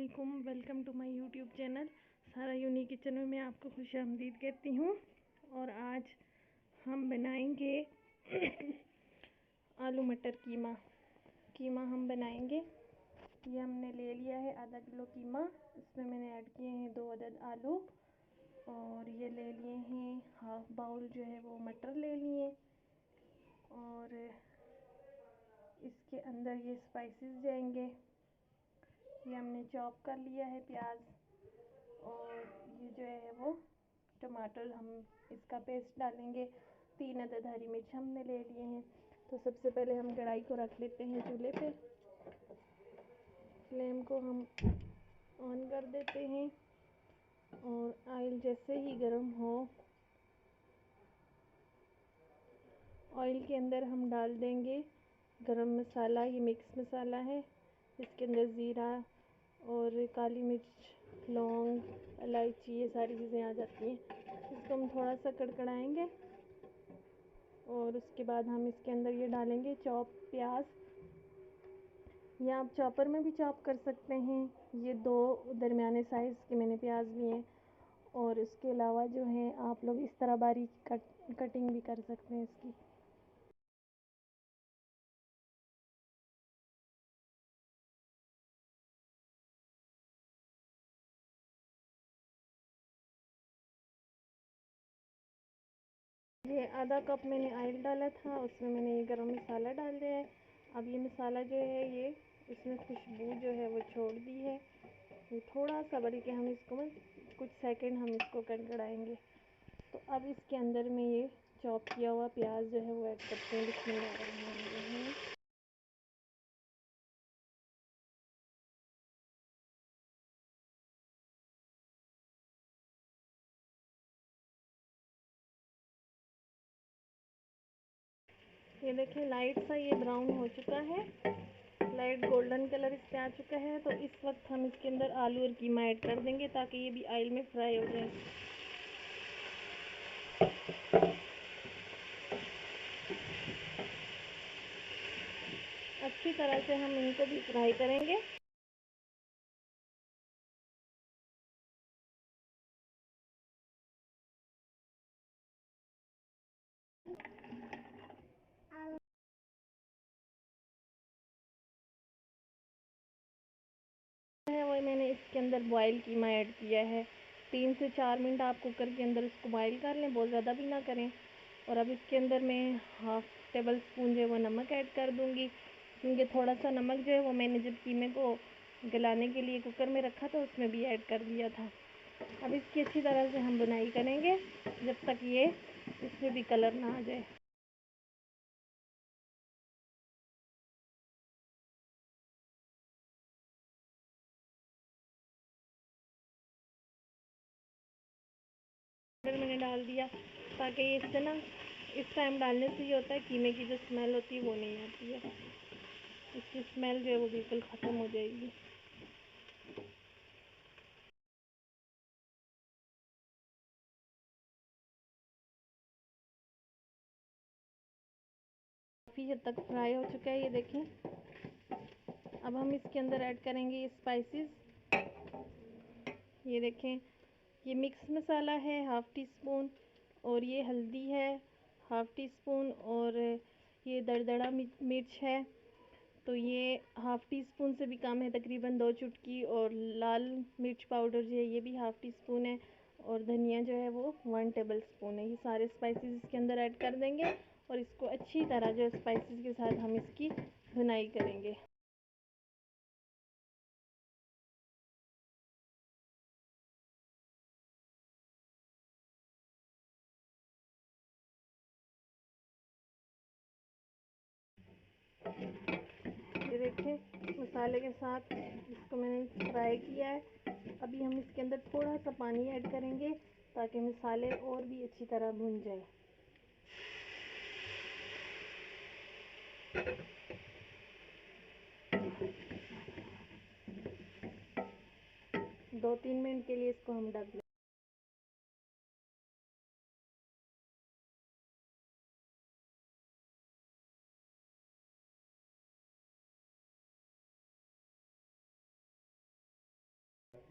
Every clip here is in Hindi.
वालेकुम, welcome to my YouTube channel Sara Unique Kitchen में मैं आपको खुशामदीद कहती हूँ। और आज हम बनाएंगे आलू मटर कीमा हम बनाएंगे। ये हमने ले लिया है आधा किलो कीमा। इसमें मैंने ऐड किए हैं 2 अदद आलू और ये ले लिए हैं हाफ बाउल जो है वो मटर ले लिए। और इसके अंदर ये स्पाइसेस जाएंगे। ये हमने चॉप कर लिया है प्याज और ये जो है वो टमाटर, हम इसका पेस्ट डालेंगे। 3 अदद हरी मिर्च हमने ले लिए हैं। तो सबसे पहले हम कढ़ाई को रख लेते हैं चूल्हे पे। फ्लेम को हम ऑन कर देते हैं और ऑयल जैसे ही गर्म हो, ऑयल के अंदर हम डाल देंगे गरम मसाला। ये मिक्स मसाला है, इसके अंदर ज़ीरा और काली मिर्च, लौंग, इलायची, ये सारी चीज़ें आ जाती हैं। इसको हम थोड़ा सा कड़कड़ाएंगे और उसके बाद हम इसके अंदर ये डालेंगे चॉप प्याज। या आप चॉपर में भी चॉप कर सकते हैं। ये 2 दरमियाने साइज़ के मैंने प्याज लिए हैं। और इसके अलावा जो है आप लोग इस तरह बारीक कटिंग भी कर सकते हैं इसकी। ये आधा कप मैंने ऑयल डाला था, उसमें मैंने ये गरम मसाला डाल दिया है। अब ये मसाला जो है ये इसमें खुशबू जो है वो छोड़ दी है। ये थोड़ा सा, बल्कि हम इसको कुछ सेकंड हम इसको कड़कड़ाएंगे। तो अब इसके अंदर में ये चॉप किया हुआ प्याज जो है वो ऐड करते हैं। बिस्मिल्लाहिर्रहमानिर्रहीम। ये देखिए लाइट सा ये ब्राउन हो चुका है, लाइट गोल्डन कलर इस पे आ चुका है। तो इस वक्त हम इसके अंदर आलू और कीमा ऐड कर देंगे ताकि ये भी ऑयल में फ्राई हो जाए। अच्छी तरह से हम इनको भी फ्राई करेंगे। है वो मैंने इसके अंदर बॉयल कीमा ऐड किया है। 3 से 4 मिनट आप कुकर के अंदर इसको बॉयल कर लें, बहुत ज़्यादा भी ना करें। और अब इसके अंदर मैं हाफ़ टेबल स्पून जो है वो नमक ऐड कर दूँगी, क्योंकि थोड़ा सा नमक जो है वो मैंने जब कीमे को गलाने के लिए कुकर में रखा था उसमें भी ऐड कर दिया था। अब इसकी अच्छी तरह से हम बुनाई करेंगे जब तक ये इसमें भी कलर ना आ जाए। मैंने डाल दिया ताकि इससे ना इस टाइम डालने से ये होता है कीमे की जो स्मेल होती है वो नहीं आती है। इसकी स्मेल जो है वो बिल्कुल ख़त्म हो जाएगी। काफ़ी हद तक फ्राई हो चुका है, ये देखें। अब हम इसके अंदर ऐड करेंगे ये स्पाइसेस। ये देखें, ये मिक्स मसाला है 1/2 टी स्पून, और ये हल्दी है 1/2 टी स्पून, और ये दरदरा मिर्च है तो ये 1/2 टी स्पून से भी कम है, तकरीबन 2 चुटकी। और लाल मिर्च पाउडर जो है ये भी 1/2 टी स्पून है। और धनिया जो है वो 1 टेबल स्पून है। ये सारे स्पाइसेस इसके अंदर ऐड कर देंगे और इसको अच्छी तरह जो स्पाइसेस के साथ हम इसकी भुनाई करेंगे। ये देखें मसाले के साथ इसको मैंने फ्राई किया है। अभी हम इसके अंदर थोड़ा सा पानी ऐड करेंगे ताकि मसाले और भी अच्छी तरह भुन जाए। 2-3 मिनट के लिए इसको हम ढक दें।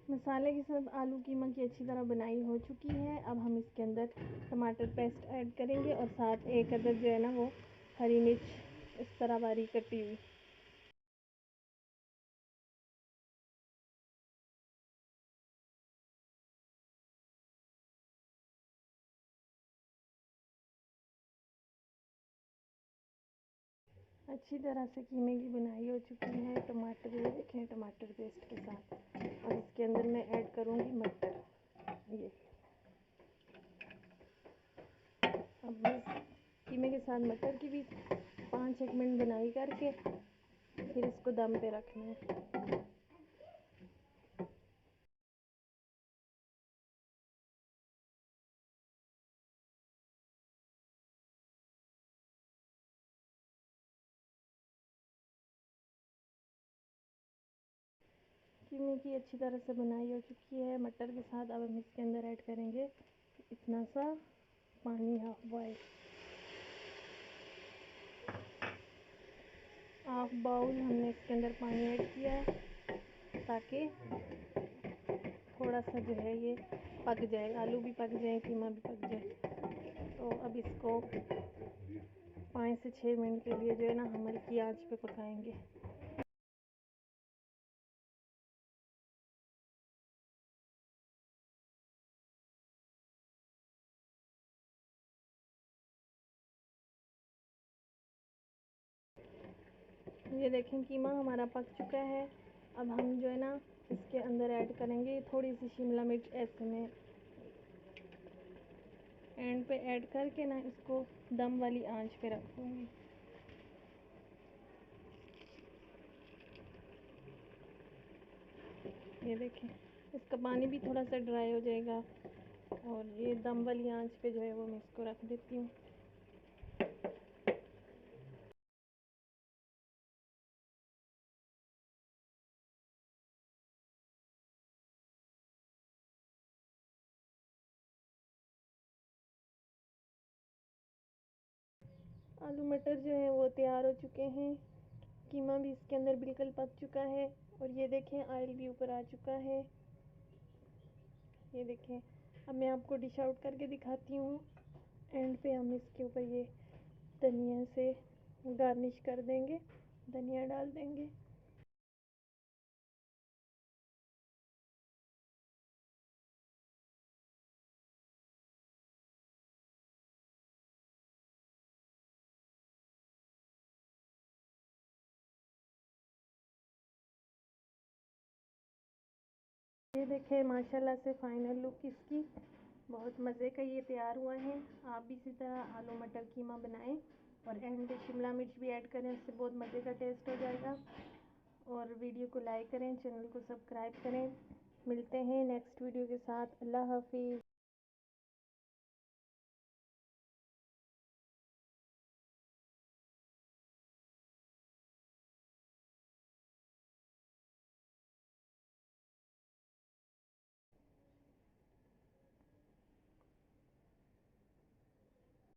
मसाले के साथ आलू कीमा की अच्छी तरह बनाई हो चुकी है। अब हम इसके अंदर टमाटर पेस्ट ऐड करेंगे और साथ एक अदद जो है ना वो हरी मिर्च इस तरह बारीक कटी हुई। अच्छी तरह से कीमे की बुनाई हो चुकी है। टमाटर ये देखें टमाटर पेस्ट के साथ। और इसके अंदर मैं ऐड करूँगी मटर। ये अब मैं कीमे के साथ मटर की भी 5-1 मिनट बुनाई करके फिर इसको दम पे रखना है। कीमे की अच्छी तरह से बुनाई हो चुकी है मटर के साथ। अब हम इसके अंदर ऐड करेंगे इतना सा पानी, हाफ बाउल हमने इसके अंदर पानी ऐड किया है ताकि थोड़ा सा जो है ये पक जाए, आलू भी पक जाए, कीमा भी पक जाए। तो अब इसको 5 से 6 मिनट के लिए जो है ना हम हल्की आंच पे पकाएंगे। ये देखें कीमा हमारा पक चुका है। अब हम जो है ना इसके अंदर ऐड करेंगे थोड़ी सी शिमला मिर्च। ऐसे में एंड पे ऐड करके ना इसको दम वाली आंच पे रख दूँगी। ये देखें इसका पानी भी थोड़ा सा ड्राई हो जाएगा और ये दम वाली आंच पे जो है वो मैं इसको रख देती हूँ। आलू मटर जो है वो तैयार हो चुके हैं। कीमा भी इसके अंदर बिल्कुल पक चुका है और ये देखें ऑयल भी ऊपर आ चुका है। ये देखें अब मैं आपको डिश आउट करके दिखाती हूँ। एंड पे हम इसके ऊपर ये धनिया से गार्निश कर देंगे, धनिया डाल देंगे। ये देखें माशाल्लाह से फाइनल लुक इसकी बहुत मज़े का ये तैयार हुआ है। आप भी इसी तरह आलू मटर कीमा बनाएं और एंड पे शिमला मिर्च भी ऐड करें, उससे बहुत मज़े का टेस्ट हो जाएगा। और वीडियो को लाइक करें, चैनल को सब्सक्राइब करें। मिलते हैं नेक्स्ट वीडियो के साथ। अल्लाह हाफिज़।